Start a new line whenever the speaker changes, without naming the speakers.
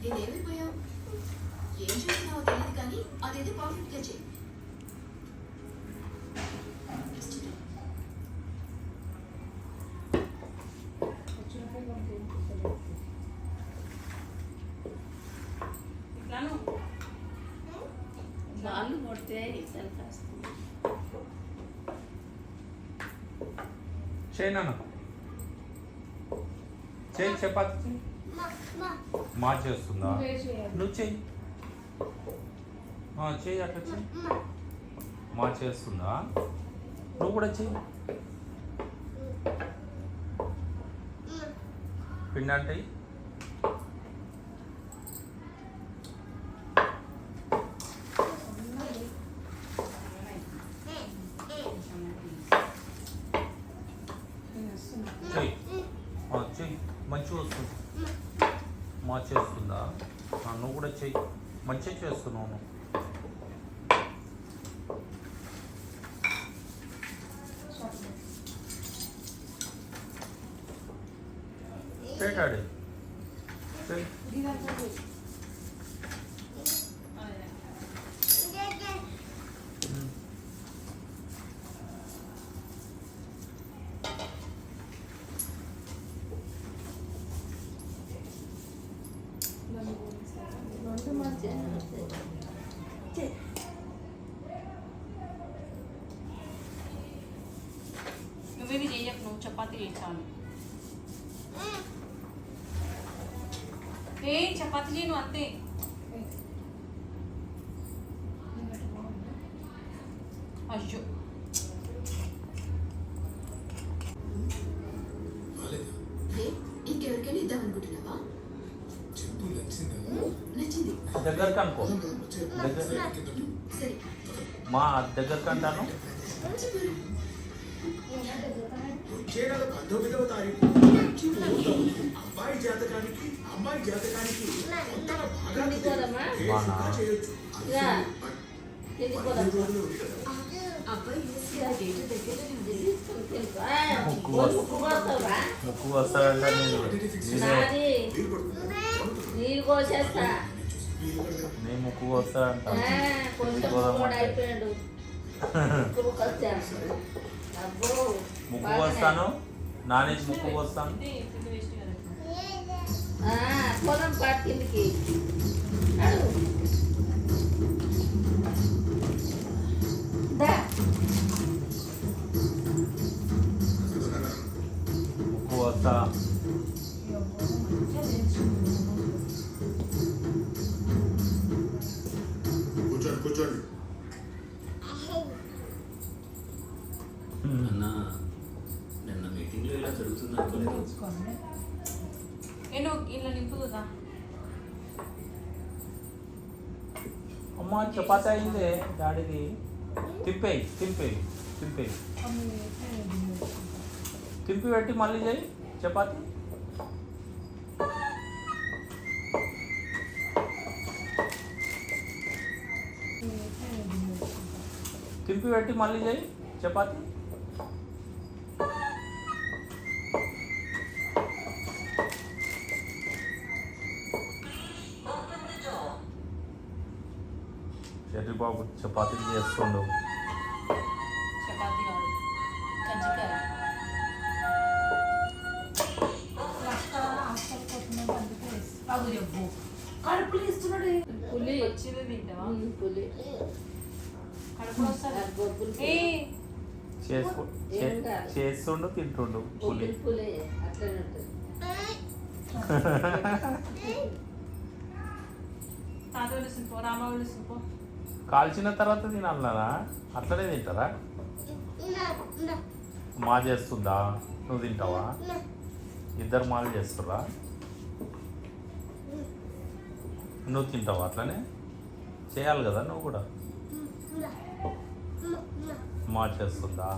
నేనేమైపోయావు? ఏం చేస్తున్నావో తెలియదు కానీ అదేదో పర్ఫెక్ట్గా చేయి.
బాలు కొడితే
చేయనా చేయి చపాతి మా చేస్తుందా నువ్వు చెయ్యి చెయ్యి అట్లా చెయ్యి మా చేస్తుందా నువ్వు కూడా చెయ్యి పిండి అంటే చెయ్యి చెయ్యి మంచిగా వస్తుంది మా చేస్తుందా నువ్వు కూడా చెయ్యి మంచిగా చేస్తున్నావు నువ్వు డాడీ
నువ్వేమి చెయ్యకు, నువ్వు చపాతీ చేస్తాను. ఏ చపాతీ చేయను అంతే. అయ్యో
ఇంకెవరికైనా ఇద్దామనుకుంటున్నావా? నచ్చింది
దగ్గరకు అనుకో
సరే
మా దగ్గరకు అంటాను
అబ్బాయి జాతకానికి అమ్మాయి జాతకానికి
అబ్బాయి
ముక్కు వస్తాడంటే
నీళ్ళు కోసేస్తా.
నీ ముక్కు వస్తాడంట
అయిపోయాడు.
ముక్కు వస్తాను నానేసి ముక్కు వస్తాను
పొలం పట్టిందికి
ముక్కు వస్తా
కూర్చోండి కూర్చోండి
అన్న నిన్న మీటింగ్లో ఇలా జరుగుతుంది అనుకోలేదు.
నేను ఇలా నింపుతుందా?
అమ్మ చపాతి అయిందే డాడీది తిప్పేయి తింపేయి తింపేయి తింపి పెట్టి మళ్ళీ చేయి చపాతి తింపి పెట్టి మళ్ళీ చేయి చపాతి బాబు చపాతీలు చేస్తుండు
చపాతీ కాదు కజ్జికాయ. కడుపులు ఇస్తున్నాడు. పులి వచ్చింది తింటావా? పులి కడుపులు వస్తాడు.
చేస్తుండు తింటుండు పులి
పులి అట్లనే ఉంటుంది. తాత పిలుస్తుంపో, రామ పిలుస్తుంపో.
కాల్చిన తర్వాత తినాలన్నారా అట్లనే తింటారా? మా చేస్తుందా నువ్వు తింటావా? ఇద్దరు మాలు చేస్తుర్రా నువ్వు తింటావా? అట్లనే చేయాలి కదా నువ్వు కూడా. మా చేస్తుందా?